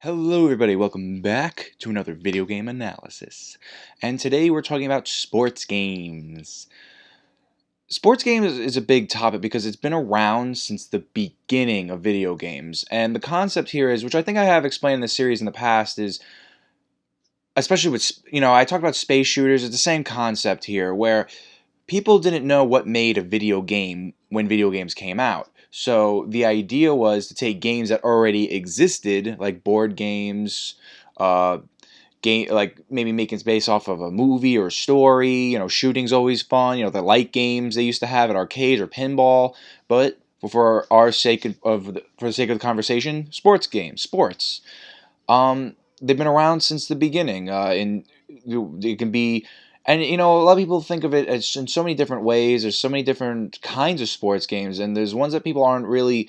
Hello everybody, welcome back to another video game analysis. And today we're talking about sports games. Sports games is a big topic because it's been around since the beginning of video games. And the concept here is, which I think I have explained in the series in the past, is especially with, I talked about space shooters, it's the same concept here where people didn't know what made a video game when video games came out. So the idea was to take games that already existed, like board games, like maybe making it based off of a movie or a story. Shooting's always fun. The light games they used to have at arcades or pinball. But for our sake for the sake of the conversation, sports games, sports. They've been around since the beginning, and it can be. And a lot of people think of it as in so many different ways. There's so many different kinds of sports games, and there's ones that people aren't really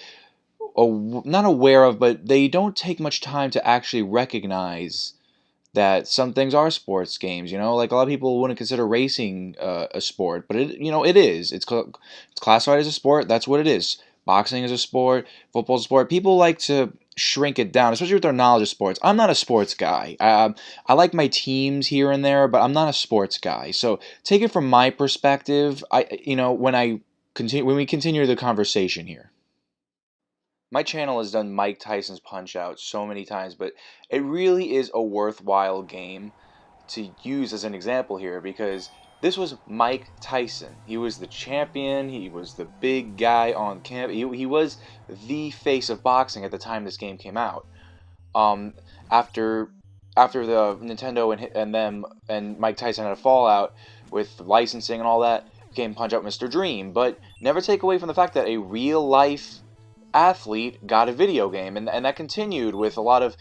not aware of, but they don't take much time to actually recognize that some things are sports games. Like a lot of people wouldn't consider racing a sport, but it is. It's classified as a sport. That's what it is. Boxing is a sport. Football is a sport. People like to shrink it down, especially with their knowledge of sports. I'm not a sports guy. I like my teams here and there, but I'm not a sports guy. So take it from my perspective. When we continue the conversation here. My channel has done Mike Tyson's Punch-Out so many times, but it really is a worthwhile game to use as an example here because this was Mike Tyson. He was the champion. He was the big guy on camp. He was the face of boxing at the time this game came out. After the Nintendo and Mike Tyson had a fallout with licensing and all that, came Punch-Out Mr. Dream. But never take away from the fact that a real life athlete got a video game, and that continued with a lot of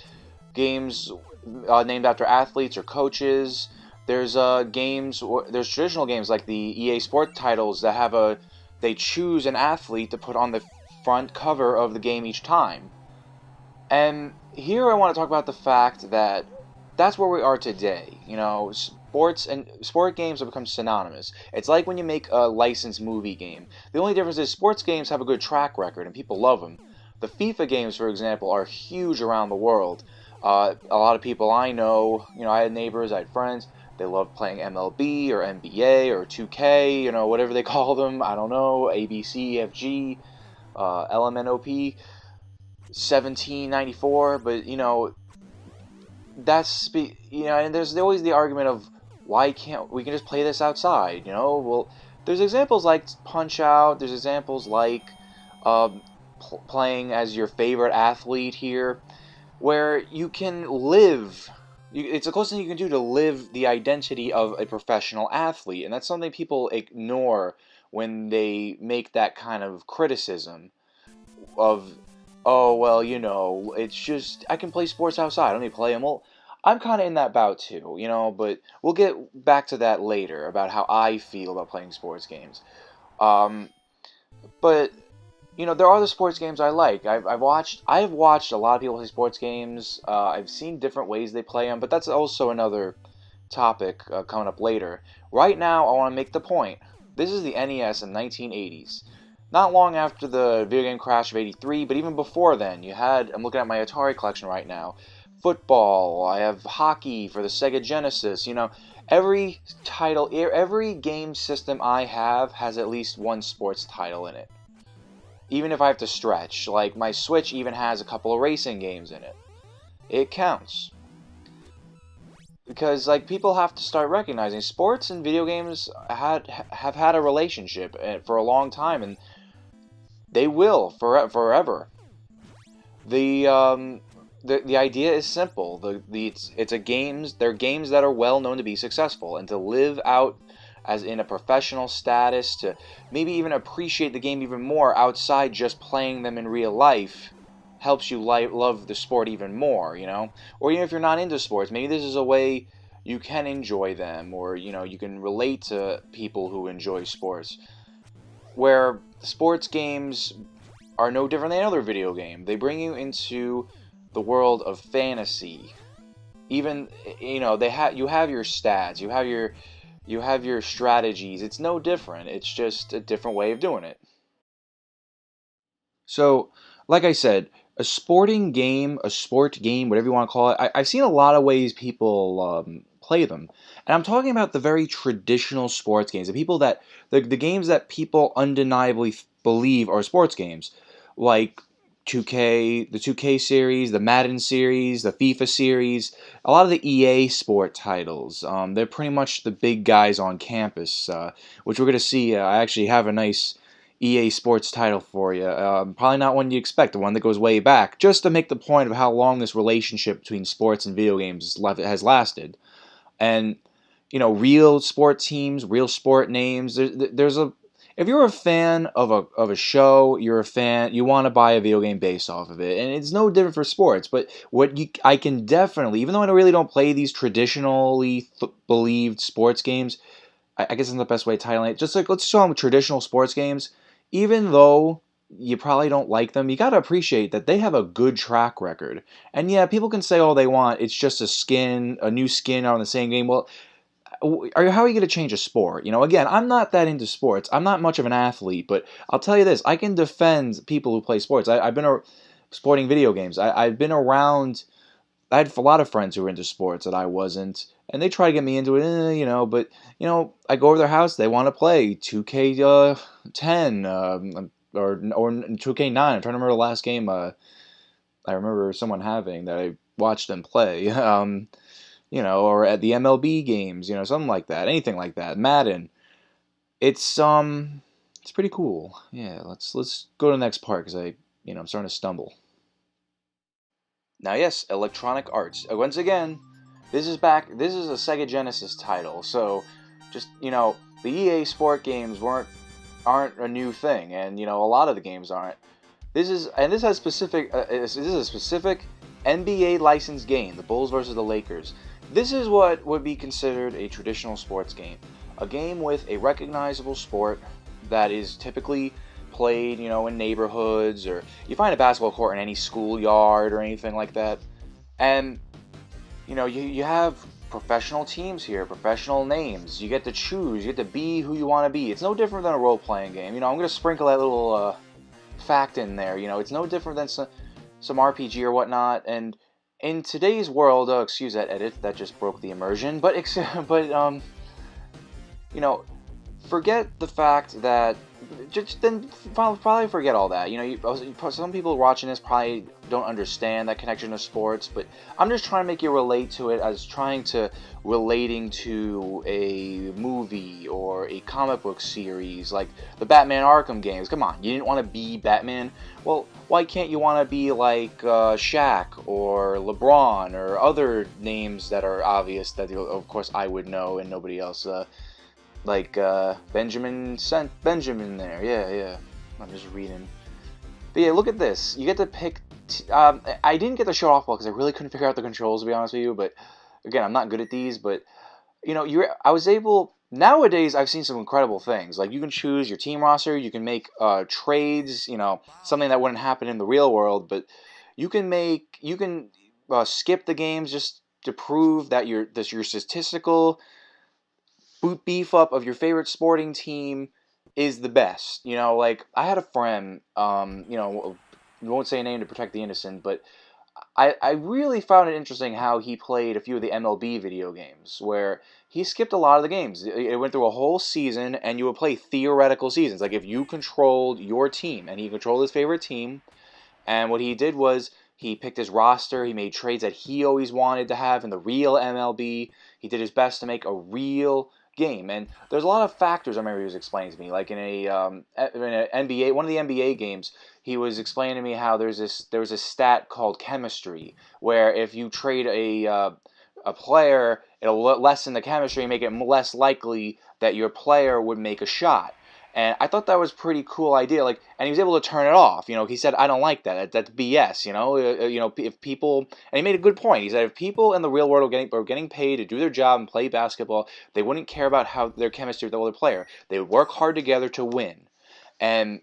games named after athletes or coaches. There's there's traditional games like the EA Sport titles that they choose an athlete to put on the front cover of the game each time. And here I want to talk about the fact that that's where we are today. Sport games have become synonymous. It's like when you make a licensed movie game. The only difference is sports games have a good track record and people love them. The FIFA games, for example, are huge around the world. A lot of people I know, I had neighbors, I had friends, they love playing MLB or NBA or 2K, whatever they call them. I don't know, ABCFG, LMNOP, 1794, but and there's always the argument of why can't we can just play this outside? Well, there's examples like Punch-Out. There's examples like playing as your favorite athlete here, where you can live. It's the closest thing you can do to live the identity of a professional athlete, and that's something people ignore when they make that kind of criticism of, oh, well, it's just, I can play sports outside, I don't need to play them. Well, I'm kind of in that bout too, but we'll get back to that later about how I feel about playing sports games. But, there are the sports games I like. I've watched a lot of people play sports games. I've seen different ways they play them, but that's also another topic coming up later. Right now, I want to make the point. This is the NES in the 1980s. Not long after the video game crash of '83, but even before then, I'm looking at my Atari collection right now. Football, I have hockey for the Sega Genesis. Every title, every game system I have has at least one sports title in it. Even if I have to stretch, like my Switch even has a couple of racing games in it. It counts. Because people have to start recognizing sports and video games have had a relationship for a long time, and they will forever. The idea is simple. They're games that are well known to be successful, and to live out as in a professional status, to maybe even appreciate the game even more outside just playing them in real life, helps you love the sport even more, Or even if you're not into sports, maybe this is a way you can enjoy them, or you can relate to people who enjoy sports. Where sports games are no different than any other video game. They bring you into the world of fantasy. Even you have your stats, you have your strategies. It's no different. It's just a different way of doing it. So, like I said, a sporting game, a sport game, whatever you want to call it. I've seen a lot of ways people play them, and I'm talking about the very traditional sports games, the games that people undeniably believe are sports games, like 2K, the 2K series, the Madden series, the FIFA series, a lot of the EA sport titles. They're pretty much the big guys on campus, which we're going to see. I actually have a nice EA Sports title for you. Probably not one you expect, the one that goes way back, just to make the point of how long this relationship between sports and video games has lasted. And, real sport teams, real sport names. If you're a fan of a show, you're a fan. You want to buy a video game based off of it, and it's no different for sports. But I can definitely, even though I really don't play these traditionally believed sports games, I guess that's the best way to title it. Just like, let's show them traditional sports games. Even though you probably don't like them, you got to appreciate that they have a good track record. And yeah, people can say all they want. It's just a new skin on the same game. Well, how are you going to change a sport? Again, I'm not that into sports. I'm not much of an athlete, but I'll tell you this: I can defend people who play sports. I've been sporting video games. I've been around. I had a lot of friends who were into sports that I wasn't, and they try to get me into it, But I go over to their house, they want to play 2K10 or 2K9. I'm trying to remember the last game I remember someone having that I watched them play. Or at the MLB games, something like that, anything like that. Madden. It's pretty cool. Yeah, let's go to the next part because I'm starting to stumble. Now, yes, Electronic Arts. Once again, this is back. This is a Sega Genesis title, so just the EA Sport games aren't a new thing, and a lot of the games aren't. This is a specific NBA licensed game, the Bulls versus the Lakers. This is what would be considered a traditional sports game, a game with a recognizable sport that is typically played, in neighborhoods, or you find a basketball court in any schoolyard or anything like that. And, you have professional teams here, professional names. You get to choose, you get to be who you want to be. It's no different than a role-playing game. I'm going to sprinkle that little fact in there. It's no different than some RPG or whatnot. And in today's world, excuse that edit, that just broke the immersion. But forget the fact that just then probably forget all that. Some people watching this probably don't understand that connection to sports, but I'm just trying to make you relate to it as trying to relating to a movie or a comic book series like the Batman Arkham games. Come on, you didn't want to be Batman? Well, why can't you want to be like Shaq or LeBron or other names that are obvious that of course I would know and nobody else? Like Benjamin there. Yeah. I'm just reading. But yeah, look at this. You get to pick. I didn't get the show off well because I really couldn't figure out the controls, to be honest with you. But again, I'm not good at these. But I was able. Nowadays, I've seen some incredible things. Like you can choose your team roster. You can make trades. Something that wouldn't happen in the real world. But you can skip the games just to prove that your statistical beef up of your favorite sporting team is the best. Like I had a friend, we won't say a name to protect the innocent, but I really found it interesting how he played a few of the MLB video games where he skipped a lot of the games. It went through a whole season, and you would play theoretical seasons. Like if you controlled your team, and he controlled his favorite team, and what he did was he picked his roster, he made trades that he always wanted to have in the real MLB. He did his best to make a real game, and there's a lot of factors I remember he was explaining to me. Like in an NBA, one of the NBA games, he was explaining to me how there was a stat called chemistry, where if you trade a player, it'll lessen the chemistry and make it less likely that your player would make a shot. And I thought that was a pretty cool idea. Like, and he was able to turn it off. He said, "I don't like that. That's BS." If people, and he made a good point. He said, if people in the real world are getting paid to do their job and play basketball, they wouldn't care about how their chemistry with the other player. They would work hard together to win. And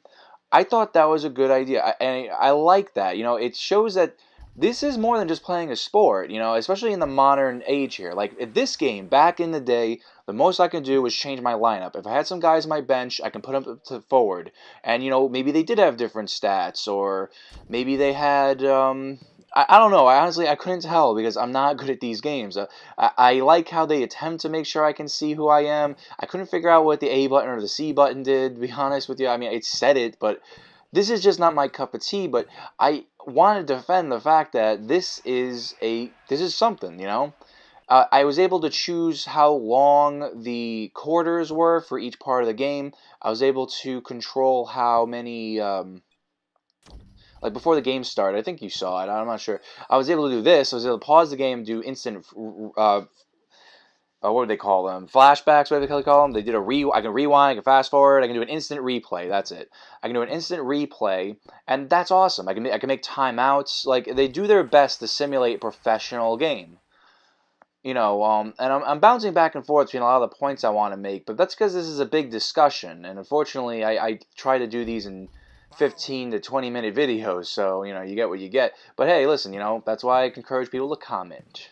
I thought that was a good idea, and I like that. It shows that this is more than just playing a sport, especially in the modern age here. Like, if this game, back in the day, the most I can do was change my lineup. If I had some guys on my bench, I can put them to forward. And, maybe they did have different stats, or maybe they had, I don't know. I couldn't tell because I'm not good at these games. I like how they attempt to make sure I can see who I am. I couldn't figure out what the A button or the C button did, to be honest with you. I mean, it said it, but this is just not my cup of tea. But I want to defend the fact that this is something. I was able to choose how long the quarters were for each part of the game. I was able to control how many, like before the game started. I think you saw it. I'm not sure. I was able to do this. I was able to pause the game, do instant, what do they call them? Flashbacks, what do they call them? They did I can rewind, I can fast forward, I can do an instant replay. That's it. I can do an instant replay, and that's awesome. I can make timeouts. Like, they do their best to simulate a professional game. And I'm bouncing back and forth between a lot of the points I want to make, but that's because this is a big discussion, and unfortunately, I try to do these in 15 to 20-minute videos, so, you get what you get. But hey, listen, that's why I encourage people to comment.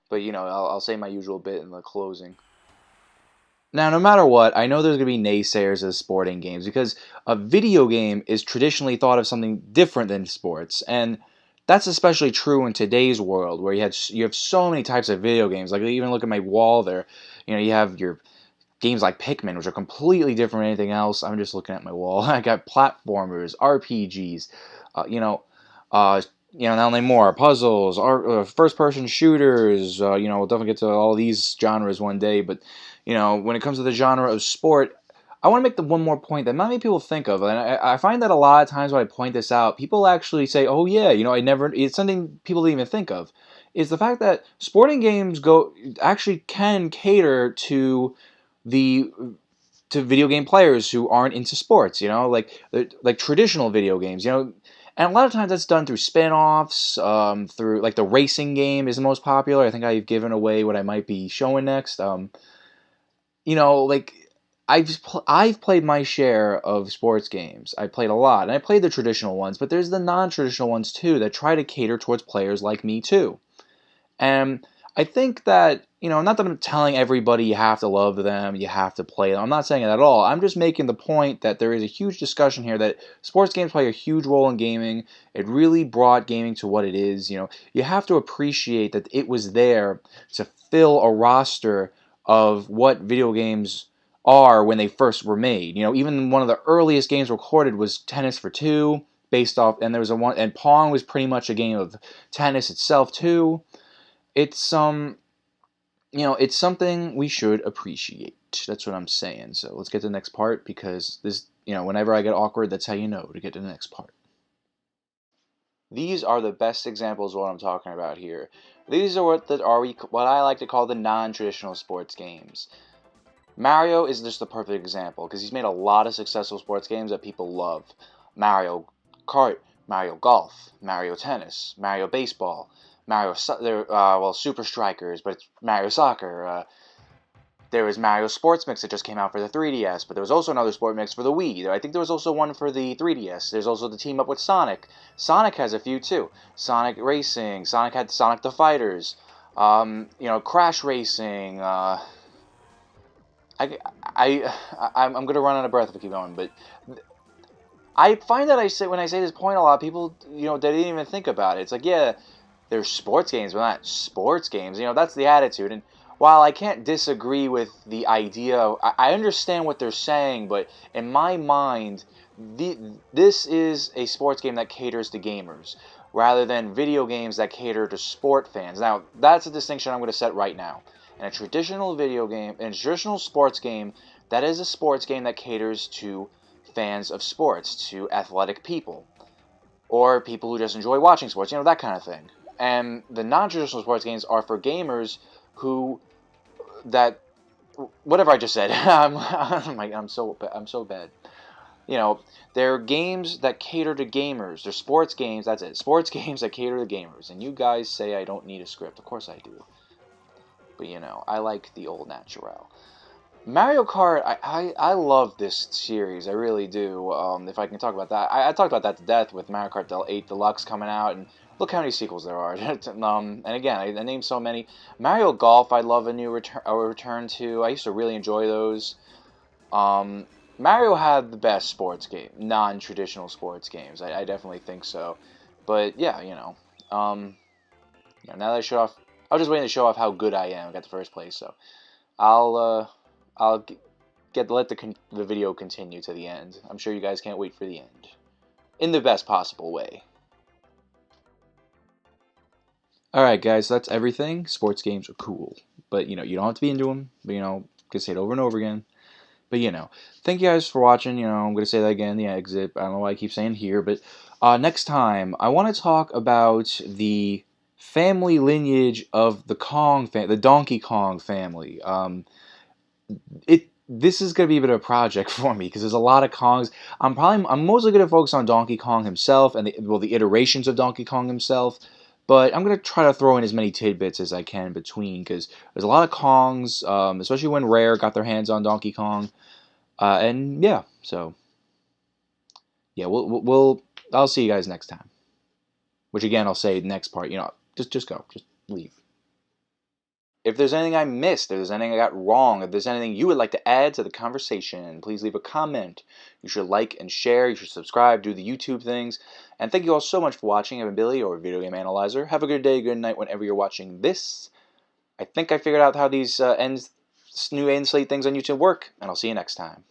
But, I'll say my usual bit in the closing. Now, no matter what, I know there's going to be naysayers of sporting games because a video game is traditionally thought of something different than sports, and that's especially true in today's world where you have so many types of video games. Like, even look at my wall there. You have your games like Pikmin, which are completely different from anything else. I'm just looking at my wall. I got platformers, RPGs, now name more puzzles, first-person shooters. We'll definitely get to all these genres one day. But when it comes to the genre of sport, I want to make the one more point that not many people think of, and I find that a lot of times when I point this out, people actually say, "Oh yeah, I never." It's something people didn't even think of. Is the fact that sporting games actually can cater the to video game players who aren't into sports, like traditional video games, and a lot of times that's done through spin-offs, through like the racing game is the most popular. I think I've given away what I might be showing next. Like I've played my share of sports games. I played a lot, and I played the traditional ones, but there's the non-traditional ones too that try to cater towards players like me too. And I think that, not that I'm telling everybody you have to love them, you have to play them. I'm not saying it at all. I'm just making the point that there is a huge discussion here that sports games play a huge role in gaming. It really brought gaming to what it is. You have to appreciate that it was there to fill a roster of what video games are when they first were made. Even one of the earliest games recorded was Tennis for Two, based off, and there was and Pong was pretty much a game of tennis itself too. It's it's something we should appreciate. That's what I'm saying. So let's get to the next part because this, whenever I get awkward, that's how you know to get to the next part. These are the best examples of what I'm talking about here. These are what I like to call the non-traditional sports games. Mario is just the perfect example because he's made a lot of successful sports games that people love. Mario Kart, Mario Golf, Mario Tennis, Mario Baseball, Super Strikers, but it's Mario Soccer. There was Mario Sports Mix that just came out for the 3DS, but there was also another Sport Mix for the Wii. I think there was also one for the 3DS. There's also the team up with Sonic. Sonic has a few too. Sonic Racing. Sonic had Sonic the Fighters. Crash Racing. I'm gonna run out of breath if I keep going, but I find that when I say this point, a lot of people, they didn't even think about it. It's like, yeah, there's sports games, but not sports games. That's the attitude. And while I can't disagree with the idea, I understand what they're saying, but in my mind, this is a sports game that caters to gamers, rather than video games that cater to sport fans. Now, that's a distinction I'm going to set right now. In a traditional sports game, that is a sports game that caters to fans of sports, to athletic people, or people who just enjoy watching sports, that kind of thing. And the non-traditional sports games are for gamers whatever I just said. I'm so bad. They're games that cater to gamers. They're sports games. That's it. Sports games that cater to gamers. And you guys say I don't need a script. Of course I do. But I like the old natural. Mario Kart, I love this series, I really do. If I can talk about that, I talked about that to death with Mario Kart 8 Deluxe coming out, and Look how many sequels there are. And again, I named so many. Mario Golf, I'd love a return to. I used to really enjoy those. Um, Mario had the best sports game, non-traditional sports games. I definitely think so. But yeah, now that I show off, I was just waiting to show off how good I am. I got the first place, so I'll I'll let the video continue to the end. I'm sure you guys can't wait for the end, in the best possible way. All right, guys, so that's everything. Sports games are cool, but you don't have to be into them. But can say it over and over again. But thank you guys for watching. I'm gonna say that again. The exit. I don't know why I keep saying here, but next time I want to talk about the family lineage of the Donkey Kong family. This is gonna be a bit of a project for me because there's a lot of Kongs. I'm mostly gonna focus on Donkey Kong himself and the iterations of Donkey Kong himself. But I'm gonna try to throw in as many tidbits as I can in between because there's a lot of Kongs, especially when Rare got their hands on Donkey Kong. And yeah, so yeah, I'll see you guys next time. Which again, I'll say next part. Just go, just leave. If there's anything I missed, if there's anything I got wrong, if there's anything you would like to add to the conversation, please leave a comment. You should like and share. You should subscribe, do the YouTube things. And thank you all so much for watching. I've been Billy, or Video Game Analyzer. Have a good day, good night, whenever you're watching this. I think I figured out how these new end slate things on YouTube work, and I'll see you next time.